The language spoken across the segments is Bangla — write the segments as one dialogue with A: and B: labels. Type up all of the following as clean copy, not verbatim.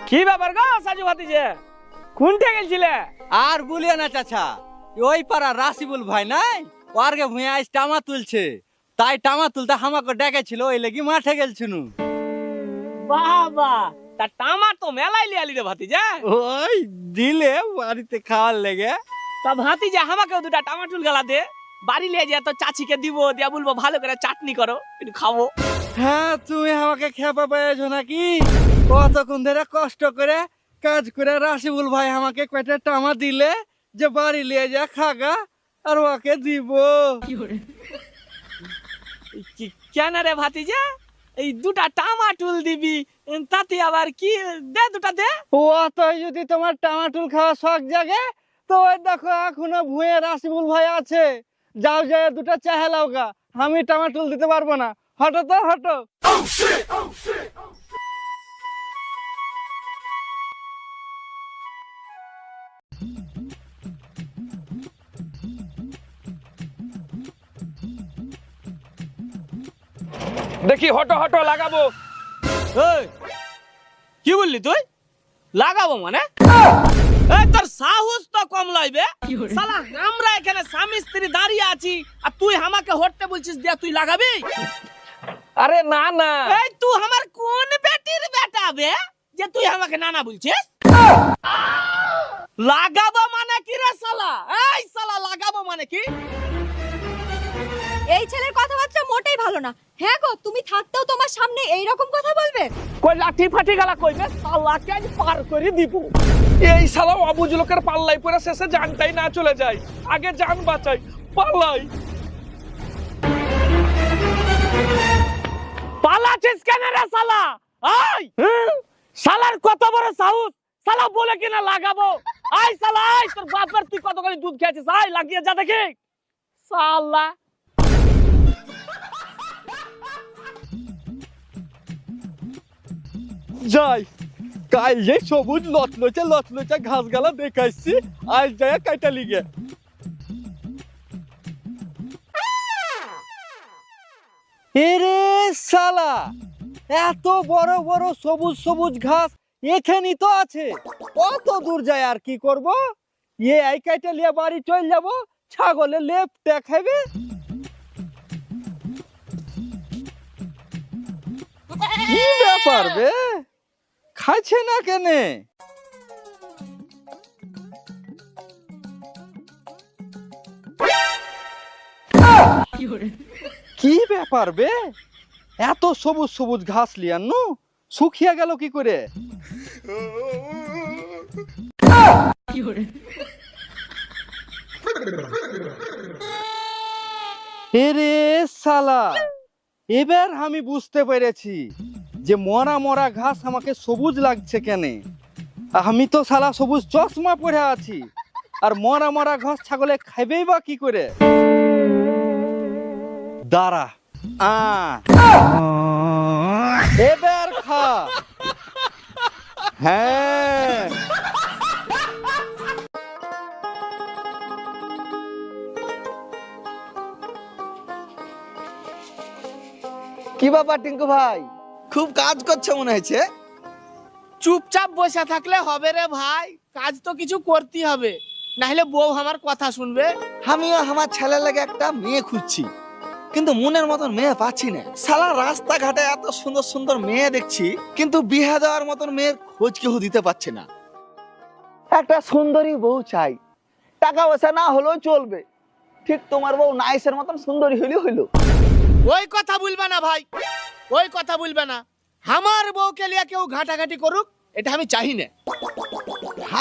A: কি ব্যাপার গো সাজু ভাতিজে, কোনটা গেলছিলে?
B: আর বলিও না চাচা, ওই পাড়া রাসিবুল ভাই নাই, ওরকে ভুঁয়ে আজ টামা তুলছে, তাই টামা তুলতে আমাকে ডেকেছিল, ওই লেগে মাঠে গেলছিনু।
A: বাবা, তা টামা তো মেলাই লিয়ালি রে ভাতিজা।
B: ওই দিলে বাড়িতে খাওয়ার লেগে।
A: তা ভাতিজা আমাকেও দুটা টামাটুল গালা দে, বাড়ি লিয়ে যা তো চাচিকে দিব, দিয়া বলবো ভালো করে চাটনি করো, একটু খাবো।
B: হ্যাঁ, তুমি আমাকে খেপা পেয়েছো নাকি? কতক্ষণ ধরে কষ্ট করে কাজ করে রাসিবুল ভাই আমাকে কয়টা টামা দিলে যে বাড়ি লিয়ে যা খাগা আর ওকে দিব।
A: কেন রে ভাতিজা, এই দুটা টামাটুল দিবি, তাতে আবার কি? দে দুটা দে।
B: ও তো যদি তোমার টামাটুল খাওয়া শখ জাগে তো ওই দেখো এখনো ভুঁয়ে রাসিবুল ভাই আছে, যাও যায় দুটা চাহে লাও গা, আমি টামাটুল দিতে পারবো না। হটো তো হটো।
A: দেখি হটো হটো লাগাবো। এই, কি বললি তুই? লাগাবো মানে? এই তোর সাহস তো কম লইবে শালা, আমরা এখানে স্বামী স্ত্রী দাঁড়িয়ে আছি আর তুই আমাকে হটতে বলছিস দিয়া তুই লাগাবি? আরে না না, এই তুই আমার কোন বেটির বেটা বে যে তুই আমাকে নানা বলছিস? লাগাবো মানে কি রে শালা? এই শালা লাগাবো মানে কি?
C: এই ছেলের কথাবার্তা মোটেই ভালো না। হ্যাঁ গো, তুমি থাকতেও তোমার সামনে এই রকম কথা বলবে?
A: কই লাঠি ফাটি গালা কইবে, শালাকে আজ পার করে দিব। এই শালা অবুঝ লোকের পাল্লাই পড়ে শেষে জানটাই না চলে যায়, আগে জান বাঁচাই, পালাই। পালাছিস কেন রে শালা? আই শালার কত বড় সাহস, শালা বলে কিনা লাগাবো। আই শালা, আই তোর বাপের তুই কত করে দুধ খেয়েছিস, আই লাগিয়ে যা দেখি শালা।
B: যাই কাল যে সবুজ লটলচে ঘাস গালা দেখাইছি, আজ যায় কাইটা লিগে। এরে শালা, এত বড় বড় সবুজ সবুজ ঘাস এখানেই তো আছে, কত দূর যায় আর কি করব? এই কাইটা লিয়ে বাড়ি চল যাব, ছাগলে লেপটা খাবে। কি ব্যাপার বে, খাচ্ছে না কেনে? কি ব্যাপার বে, এত সবুজ সবুজ ঘাস লিয়ানো শুকিয়ে গেল কি করে? এরে শালা, এবার আমি বুঝতে পেরেছি যে মরা মরা ঘাস আমাকে সবুজ লাগছে কেন। আমি তো শালা সবুজ চশমা পরে আছি, আর মরা মরা ঘাস ছাগলে খাইবেই বা কি করে? দাঁড়া, এবার খা। হ্যাঁ,
D: কি ব্যাপার টিঙ্কু ভাই, খুব কাজ করছে মনে হচ্ছে?
A: চুপচাপ বসে থাকলে হবে রে ভাই, কাজ তো কিছু করতে হবে, না হলে বউ আমার কথা শুনবে।
D: আমিও আমার ছেলের লাগে একটা মেয়ে খুঁজছি, কিন্তু মনের মতন মেয়ে পাচ্ছি না। সালা রাস্তাঘাটে এত সুন্দর সুন্দর মেয়ে দেখছি, কিন্তু বিয়ে দেওয়ার মতন মেয়ের খোঁজ কেউ দিতে পারছে না। একটা সুন্দরী বউ চাই, টাকা পয়সা না হলেও চলবে, ঠিক তোমার বউ নাইসের মতন সুন্দরী হইলে হইলো।
A: ওই কথা বলবে না ভাই, ওই কথা বলবে না। আমার বউকে লিয়ে কেউ ঘাটাঘাটি করুক, এটা আমি চাই না।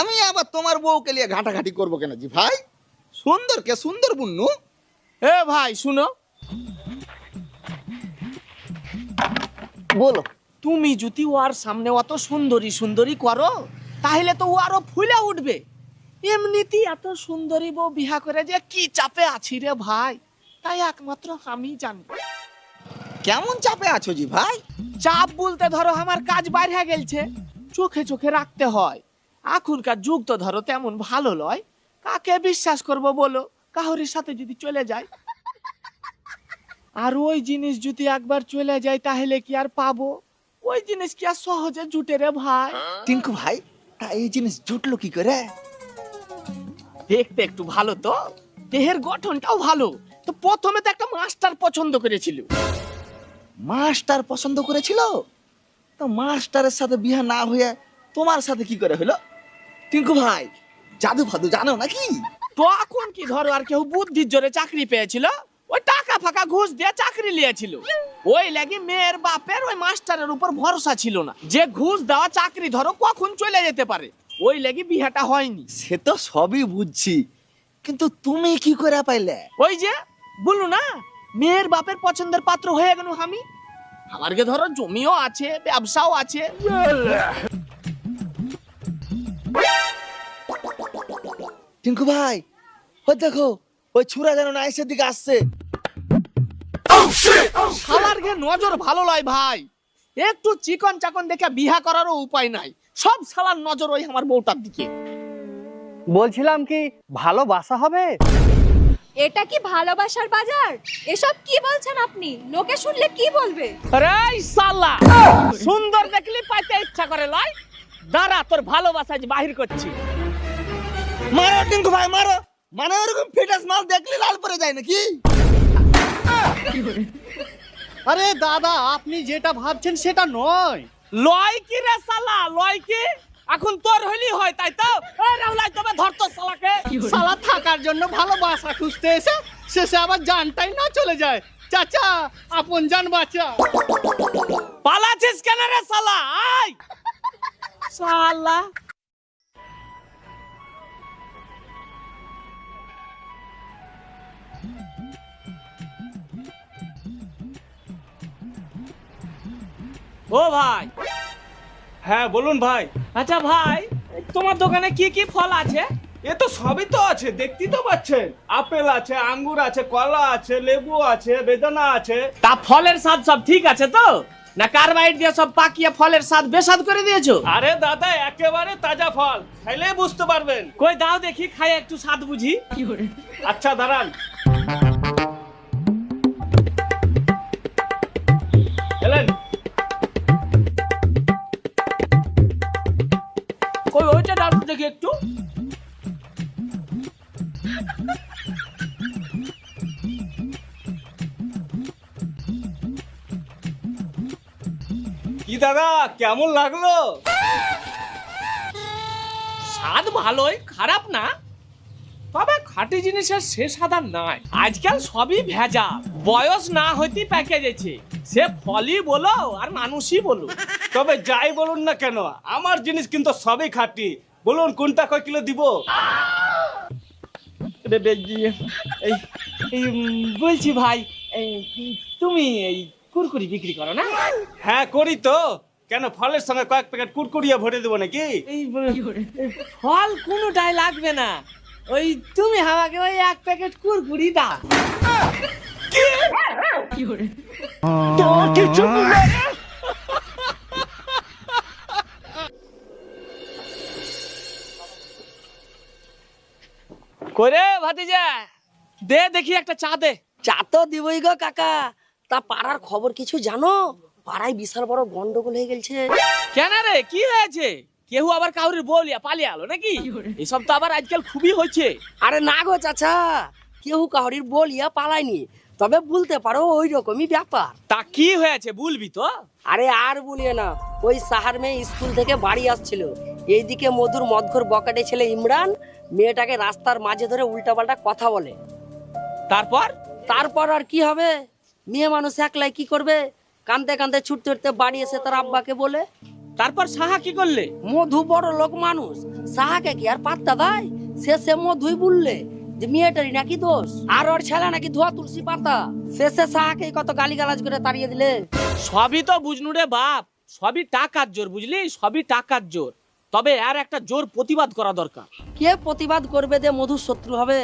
D: আমি আবার তোমার বউকে নিয়ে ঘাটাঘাটি করবো কেন জি ভাই? সুন্দর কে সুন্দর বুন্নু।
A: এ ভাই শুনো,
D: বলো।
A: তুমি যদি ওর সামনে অত সুন্দরী সুন্দরী করো, তাহলে তো ও আরো ফুলে উঠবে। এমনিতেই এত সুন্দরী বউ বিয়া করে যে কি চাপে আছি রে ভাই, তাই একমাত্র আমি জানি।
D: কেমন চাপে আছো জি ভাই?
A: চাপ বলতে ধরো আমার কাজ বাইরে গেলছে, চোখে চোখে রাখতে হয়। এখনকার যুগ তো ধরো তেমন ভালো লয়, কাকে বিশ্বাস করব বলো? কাহরির সাথে যদি চলে যায়, আর ওই জিনিস যদি একবার চলে যায় তাহলে কি আর পাবো? ওই জিনিস কি আর সহজে জুটে রে ভাই?
D: টিঙ্কু ভাই, তা এই জিনিস জুটলো কি করে?
A: দেখতে একটু ভালো তো, দেহের গঠনটাও ভালো। তো প্রথমে তো একটা মাস্টার পছন্দ করেছিল।
D: মাস্টার পছন্দ করেছিল? তো মাস্টারের সাথে বিয়ে না হয়ে তোমার সাথে কি করে হলো? টিঙ্কু ভাই, জাদু ফাদু জানো নাকি?
A: তখন কি ধরো আর কেউ বুদ্ধির জোরে চাকরি পেয়েছিল, ওই টাকা ফাঁকা ঘুষ দিয়ে চাকরি লিয়েছিল। ওই লাগি মেয়ের বাপের ওই মাস্টারের উপর ভরসা ছিল না, যে ঘুষ দেওয়া চাকরি ধরো কখন চলে যেতে পারে। ওই লাগি বিয়েটা হয়নি।
D: সে তো সবই বুঝছি, কিন্তু তুমি কি করে পাইলে?
A: ওই যে বললো না, মেয়ের বাপের পছন্দের পাত্র হয়ে গেল আমি। আমার কে ধরো জমিও আছে, ব্যবসাও আছে।
D: টিঙ্কু ভাই, ওই দেখো, ওই ছুরা যেন নাইসের দিকে আসছে।
A: শালার গে নজর ভালো লয় ভাই, একটু চিকন চাকন দেখে বিহা করারও উপায় নাই। সব শালার নজর ওই আমার বউটার দিকে।
B: বলছিলাম কি ভালোবাসা হবে?
C: এটা কি ভালোবাসার বাজার? এসব কি বলছেন আপনি? লোকে শুনলে কি বলবে?
A: আরে শালা, সুন্দর দেখলি পাইতে ইচ্ছা করে লয়। দাঁড়া, তোর ভালোবাসা যে বাহির করছি।
D: মারো টিঙ্কু ভাই, মারো। মানে ওরকম ফিটাস মাল দেখলে লাল পড়ে যায় নাকি?
B: আরে দাদা, আপনি যেটা ভাবছেন সেটা নয়।
A: লয় কি রে শালা, লয় কি? এখন তোর হইলি হয়, তাই তো? এই রাউলাই, তবে ধর তো শালাকে।
B: শালা থাকার জন্য ভালোবাসা খুঁজতে এসে শেষে আবার জানটাই না চলে যায়। চাচা, আপন জান বাঁচা।
A: পালাছিস কেন রে শালা? আয় শালা। ও ভাই।
E: হ্যাঁ বলুন ভাই।
A: আচ্ছা ভাই, তোমার দোকানে কি কি ফল আছে?
E: এ তো সবই তো আছে, দেখতেই তো পাচ্ছেন। আপেল আছে, আঙ্গুর আছে, কলা আছে, লেবু আছে, বেদানা আছে।
A: তা ফলের স্বাদ সব ঠিক আছে তো, না কার্বাইড দিয়ে সব পাকিয়ে ফলের স্বাদ বেস্বাদ করে দিয়েছো?
E: আরে দাদা, একেবারে তাজা ফল, খাইলে বুঝতে পারবেন।
A: কই দাও দেখি, খাই একটু স্বাদ বুঝি।
E: আচ্ছা দাঁড়ান। এলেন।
A: কই ওইটা দাও দেখি একটু।
E: কি দাদা, কেমন লাগলো?
A: স্বাদ ভালোই, খারাপ না। তবে খাঁটি জিনিসের সে স্বাদ আর নাই। আজকাল সবই ভেজা, বয়স না হইতে প্যাকেজ আছে। সে ফলই বলো আর মানুষই বলো।
E: তবে যাই বলুন না কেন, আমার জিনিস কিন্তু সবই খাঁটি। বলুন কোনটা কয় কিলো দিব?
A: বলছি ভাই, তুমি এই কুরকুরি বিক্রি করো না?
E: হ্যাঁ করি তো। কেন, ফলের সঙ্গে কয়েক প্যাকেট কুরকুরিয়া ভরে দেবো নাকি?
A: এই ফল কোনোটাই লাগবে না, ওই তুমি আমাকে ওই এক প্যাকেট কুরকুরি দাও। করে ভাতিজা, দে দেখি একটা চা দে।
F: চা তো দিবই গো কাকা। তা পাড়ার খবর কিছু জানো? পাড়ায় বিশাল বড় গন্ডগোল হয়ে গেছে।
A: কেন রে, কি হয়েছে? কেউ আবার কাউরির বলিয়া পালিয়ে আলো নাকি? এসব তো আবার আজকাল খুবই হচ্ছে।
F: আরে না গো চাচা, কেউ কাউরির বলিয়া পালায়নি, তবে বলতে পারো ওই রকমই ব্যাপার।
A: তা কি হয়েছে বলবি তো?
F: আরে আর বলিয়ে না, ওই সাহার মেয়ে স্কুল থেকে বাড়ি আসছিল। এইদিকে মধুর মদঘর বকাটে ছেলে ইমরান মেয়েটাকে রাস্তার মাঝে ধরে উল্টাপাল্টা কথা বলে। তারপর আর কি হবে, মেয়ে মানুষ একলাই কি করবে, কাঁদতে কাঁদতে ছুটতে ছুটতে বাড়ি এসে তার আব্বাকে বলে।
A: তারপর সাহা কি করলে?
F: মধু বড় লোক মানুষ, সাহাকে কি আর পাত্তা দেয়? শেষে মধুই বললে যে মেয়েটারই নাকি দোষ, আর ওর ছেলে নাকি ধোয়া তুলসী পাতা। শেষে সাহাকে কত গালিগালাজ করে তাড়িয়ে দিলে।
A: সবই তো বুঝনু রে বাপ, সবই টাকার জোর, বুঝলি? সবই টাকার জোর। তবে আর একটা জোর প্রতিবাদ করা দরকার।
F: কে প্রতিবাদ করবে যে মধুর শত্রু হবে?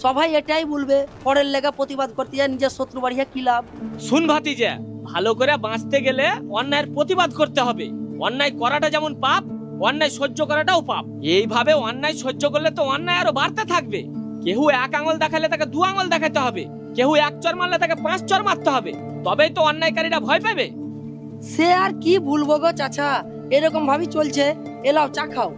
F: সবাই এটাই বলবে, পরের লেগে প্রতিবাদ করতে যায় নিজের শত্রু বাড়িয়ে কি লাভ?
A: শুন ভাতিজা, ভালো করে বাঁচতে গেলে অন্যায়ের প্রতিবাদ করতে হবে। অন্যায় করাটা যেমন পাপ, অন্যায় সহ্য করাটাও পাপ। এইভাবে অন্যায় সহ্য করলে তো অন্যায় আরো বাড়তে থাকবে। কেউ এক আঙুল দেখালে তাকে দু আঙুল দেখাতে হবে, কেউ এক চর মারলে তাকে 5 চর মারতে হবে, তবেই তো অন্যায়কারীরা ভয় পাবে।
F: সে আর কি ভুলবো গো চাচা, এরকম ভাবে চলছে। এলাও চা খাও।